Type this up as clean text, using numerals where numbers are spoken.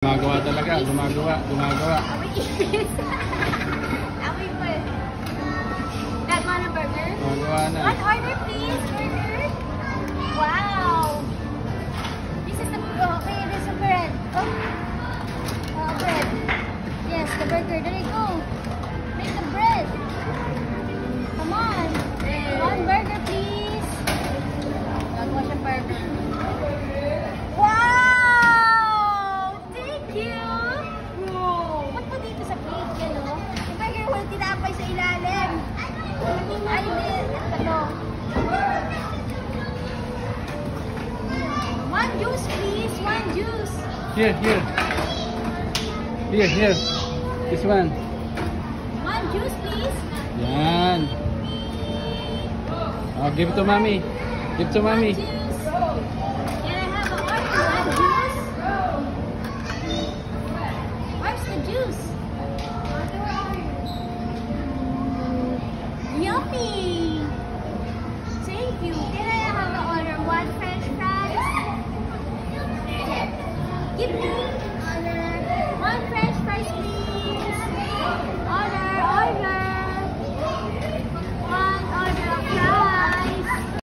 Gumagawa talaga, gumagawa. That one a burger? Gumagawa na. One order please, burger. Wow. This is the okay, this is the bread. Oh, bread. Yes, the burger. There you go. Make the bread. Come on. One burger please. Gagawa siya burger. Wow! Thank you! Wow! Ba't po dito sa plate yan, no? Yung burger whole tinapay sa ilalim. Ay, ano? One juice, please. One juice. Here. This one. One juice, please. Yan. Oh, give it to mommy. Give it to mommy. One juice. Can I have an order? One juice. Where's the juice? Yummy. Thank you. Can I have an order? One French fries? Give me.